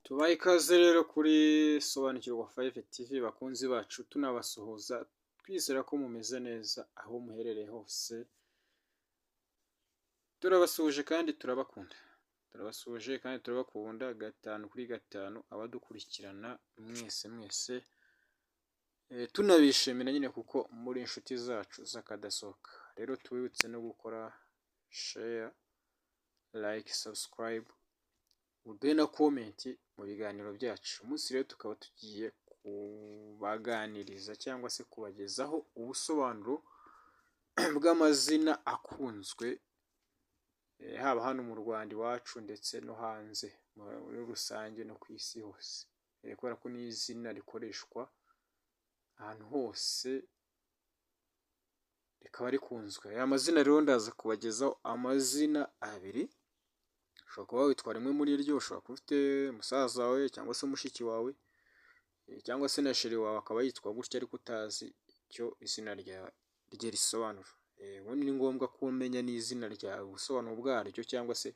Tubaye ikaze rero kuri Sobanukirwa 5 TV bakunzi bacu, tunabasuhuza twizera ko mumeze neza aho muherereye hose. Turabasuhuje kandi turabakunda gatanu kuri gatanu abadukurikirana mwese tunabishimira nyine kuko muri inshuti zacu z'akadasohoka. Rero tubibutse no gukora share, like, subscribe, uduhe na comment mu biganiro byacu. Umunsi rero tukaba tugiye kubaganiriza cyangwa se kubagezaho ubusobanuro bw'amazina akunzwe haba hano mu Rwanda iwacu ndetse no hanze muri rusange no ku isi hose, kubera ko ni izina rikoreshwa ahantu hose rikaba rikunzwe. Aya mazina rero ndaza kubagezaho amazina abiri. Ushobora kuba witwa rimwe muri ryo, ushobora kuba ufite musaza wawe cyangwa se mushiki wawe cyangwa se na sheri wawe akaba yitwa gutya ariko utazi icyo izina rye risobanura. Ubundi ni ngombwa ko umenya n'izina ryawe ubusobanuro bwaryo, cyangwa se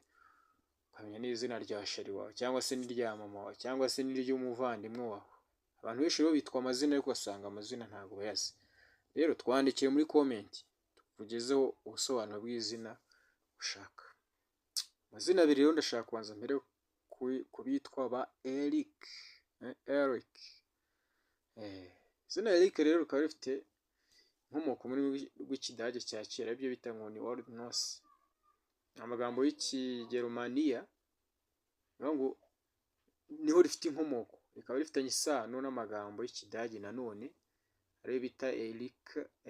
ukamenya n'izina rya sheri wawe cyangwa se n'irya mama wawe cyangwa se n'iry'umuvandimwe wawe. Abantu benshi rero bitwa amazina ariko ugasanga amazina ntabwo bayazi. Rero twandikire muri comment tukugezeho ubusobanuro bw'izina ushaka. Amazina abiri rero ndashaka kubanza mbere ku bitwa ba Eric. Izina Eric rero rikaba rifite inkomoko muri rw'ikidage cya kera, ibyo bita ngo ni Old Norse, amagambo y'Ikigermaniya ngo niho rifite inkomoko. Rikaba rifitanye isano n'amagambo y'ikidage nanone ariyo bita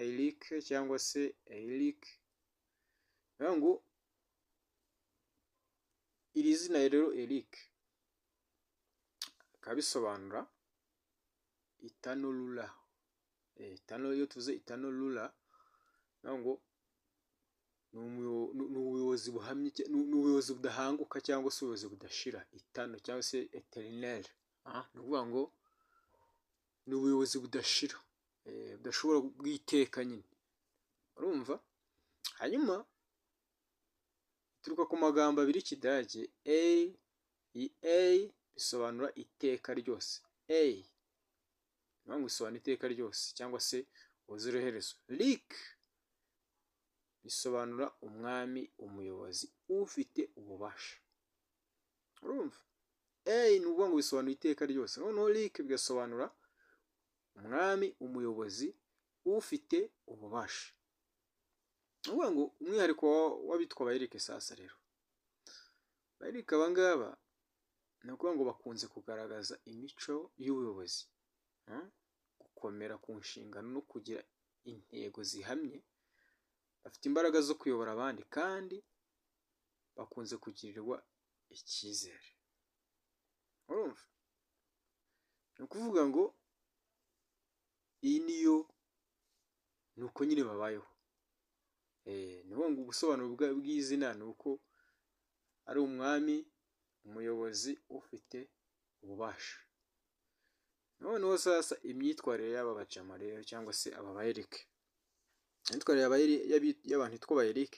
Eric cyangwa se Eric. Ngo iri zina rero Eric bikaba bisobanura eternal ruler. Iyo tuvuze eternal ruler ngo ni ubuyobozi buhamye, ni ubuyobozi budahanguka cyangwa se ubuyobozi budashira, eternal cyangwa se eternel. Ni ukuvuga ngo ni ubuyobozi budashira, budashobora bw'iteka nyine, urumva. Hanyuma turuka ku magambo abiri y'ikidage bisobanura iteka ryose. Ngo bisobanura iteka ryose cyangwa se ubuziraherezo. Rick bisobanura umwami, umuyobozi, ufite ububasha, urumva. Ni ukuvuga ngo bisobanura iteka ryose, noneho Rick bigasobanura umwami, umuyobozi, ufite ububasha. Ni ukuvuga ngo umwihariko w'abitwa ba Eric sasa rero, ba Eric aba ngaba ni ukuvuga ngo bakunze kugaragaza imico y'ubuyobozi, gukomera ku nshingano no kugira intego zihamye. Bafite imbaraga zo kuyobora abandi kandi bakunze kugirirwa icyizere, urumva. Ni ukuvuga ngo iyi ni uko nyine babayeho. Ni ukuvuga ngo ubusobanuro bw'izina ni uko ari umwami, umuyobozi, ufite ububasha. Noneho sasa imyitwarire y'aba bajama rero cyangwa se aba ba Eric, imyitwarire y'abantu bitwa ba Eric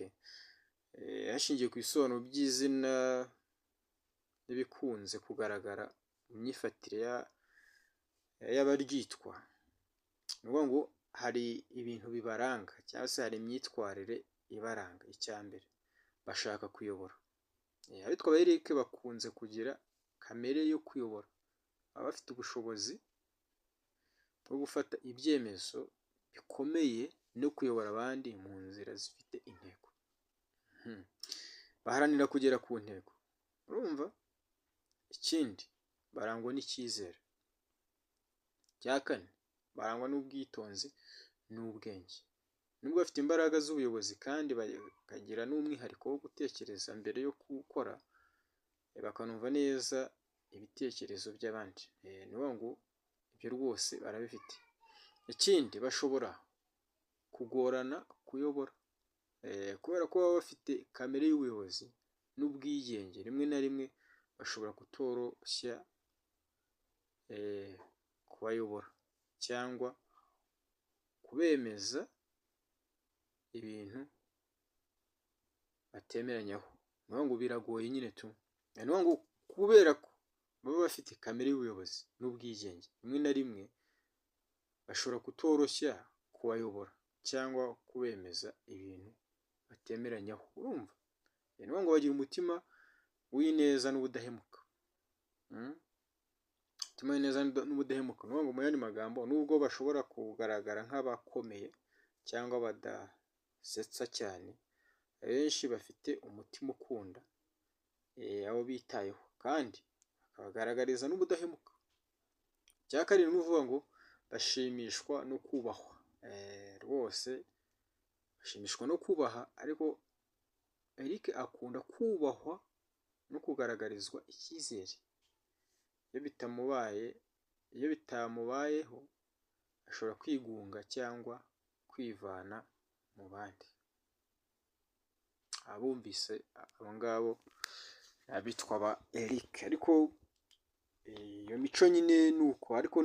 hashingiwe ku bisobanuro by'izina n'ibikunze kugaragara mu myifatire y'abaryitwa. Ni ukuvuga ngo hari ibintu bibaranga cyangwa se hari imyitwarire ibaranga. Icya mbere, bashaka kuyobora. Abitwa ba Eric bakunze kugira kamere yo kuyobora, baba bafite ubushobozi bwo gufata ibyemezo bikomeye no kuyobora abandi mu nzira zifite intego. Baharanira kugera ku ntego, urumva. Ikindi, barangwa n'icyizere. Icya kane, barangwa n'ubwitonzi n'ubwenge. Nubwo bafite imbaraga z'ubuyobozi kandi bakagira n'umwihariko wo gutekereza mbere yo gukora, bakanumva neza ibitekerezo by'abandi. Ni ukuvuga ngo ibyo rwose barabifite. Ikindi, bashobora kugorana kuyobora, kubera ko baba bafite kamere y'ubuyobozi n'ubwigenge. Rimwe na rimwe bashobora kutoroshya kubayobora cyangwa kubemeza ibintu batemeranyaho. Ni ukuvuga ngo biragoye nyine tu. Ni ukuvuga ngo kubera ko baba bafite kamere y'ubuyobozi n'ubwigenge, rimwe na rimwe bashobora kutoroshya kubayobora cyangwa kubemeza ibintu batemeranyaho. Urumva? Ni ngo bagira umutima w'ineza n'ubudahemuka. Umutima w'ineza n'ubudahemuka. Ni ngo mu yandi magambo, nubwo bashobora kugaragara nk'abakomeye cyangwa badasetsa cyane, abenshi bafite umutima ukunda abo bitayeho kandi bakabagaragariza n'ubudahemuka. Icya kabiri ni ukuvuga ngo bashimishwa no kubahwa. Rwose bashimishwa no kubaha, ariko Eric akunda kubahwa no kugaragarizwa icyizere. Iyo bitamubayeho ashobora kwigunga cyangwa kwivana mu bandi. Abumvise abo ngabo abitwa ba Eric, ariko iyo mico nyine ni uko, ariko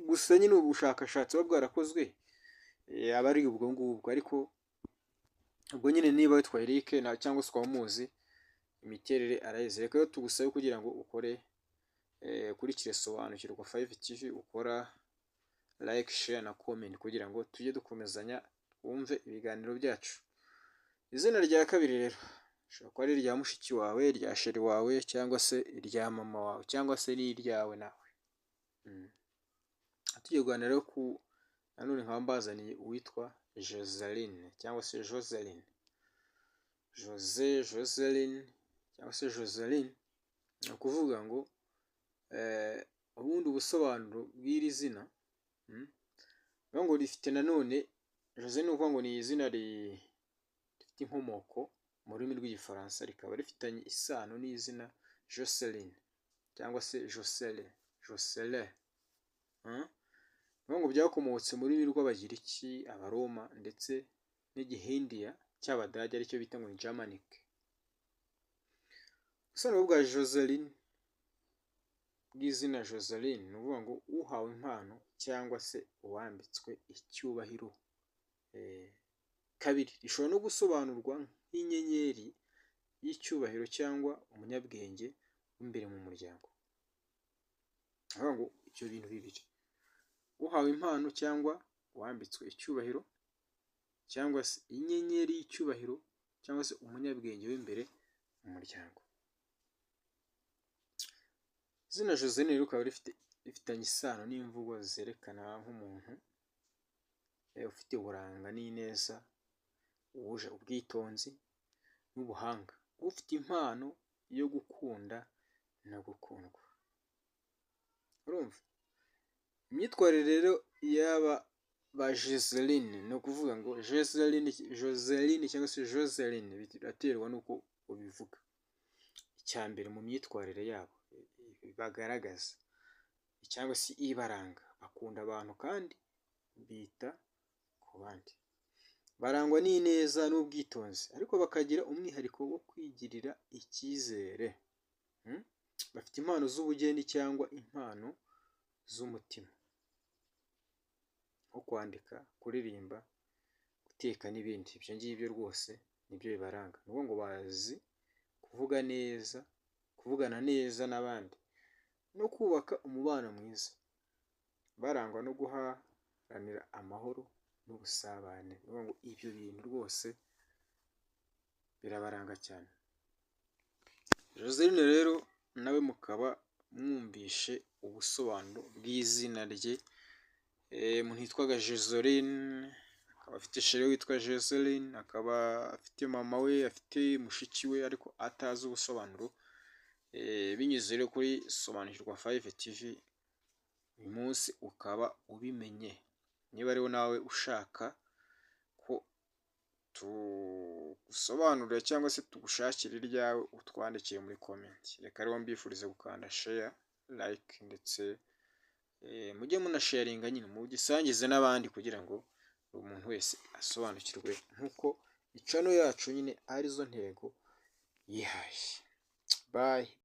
gusa nyine ubushakashatsi buba bwarakozwe aba ari ubwo ngubwo, ariko ubwo nyine niba witwa Eric cyangwa se ukaba umuzi, imiterere arayizi. Reka rero tugusabe kugira ngo ukore ukurikire Sobanukirwa 5 TV, ukora like, share na comment kugira ngo tujye dukomezanya twumve ibiganiro byacu. Izina rya kabiri rero ushobora kuba ari irya mushiki wawe, irya sheri wawe, cyangwa se irya mama wawe, cyangwa se n'iryawe nawe. Tugiye kuganira rero nanone nkaba mbazaniye uwitwa Joseline cyangwa se Joseline. Joseline cyangwa se Joseline ni ukuvuga ngo ubundi ubusobanuro bw'iri zina ngo rifite nanone, Joseline ni ukuvuga ngo ni izina rifite inkomoko mu rurimi rw'igifaransa, rikaba rifitanye isano n'izina Joseline cyangwa se Jocelyn. Ngo byakomotse mu rurimi rw'Abagiriki, Abaroma ndetse n'Igihindiya cy'Abadage aricyo bita ngo ni Germanic. Ubusobanuro bwa Joseline bw'izina Joseline ni ukuvuga ngo uhawe impano cyangwa se uwambitswe icyubahiro. Kabiri, rishobora no gusobanurwa nk'inyenyeri y'icyubahiro cyangwa umunyabwenge w'imbere mu muryango. Avuga ngo ibyo bintu bibiri, uhawe impano cyangwa uwambitswe icyubahiro, cyangwa se inyenyeri y'icyubahiro cyangwa se umunyabwenge w'imbere mu muryango. Izina Joseline rero rikaba rifitanye isano n'imvugo zerekana nk'umuntu ufite uburanga n'ineza, wuje ubwitonzi n'ubuhanga, ufite impano yo gukunda no gukundwa. Urumva? Imyitwarire rero y'aba ba Joseline ni ukuvuga ngo Joseline cyangwa se Joseline biraterwa n'uko ubivuga. Icya mbere mu myitwarire yabo bagaragaza cyangwa se ibaranga, bakunda abantu kandi bita ku bandi, barangwa n'ineza n'ubwitonzi, ariko bakagira umwihariko wo kwigirira icyizere. Bafite impano z'ubugeni cyangwa impano z'umutima, nko kwandika, kuririmba, guteka n'ibindi. Ibyo ngibyo rwose nibyo bibaranga. Ni ukuvuga ngo bazi kuvuga neza, kuvugana neza n'abandi no kubaka umubano mwiza, barangwa no guharanira amahoro n'ubusabane. Ni ukuvuga ngo ibyo bintu rwose birabaranga cyane. Joseline rero nawe mukaba mwumvishe ubusobanuro bw'izina rye. Umuntu yitwaga Joseline, akaba afite sheri witwa Joseline, akaba afite mama we, afite mushiki we, ariko atazi ubusobanuro. Binyuze rero kuri Sobanukirwa 5 TV, uyu munsi ukaba ubimenye. Niba rero nawe ushaka ko tugusobanurira cyangwa se tugushakira iryawe, utwandikiye muri comment. Reka rero mbifurize gukanda share, like ndetse mujye munasharinga nyine mugisangize n'abandi kugira ngo buri muntu wese asobanukirwe nk'uko channel yacu nyine arizo ntego yihaye. Bye.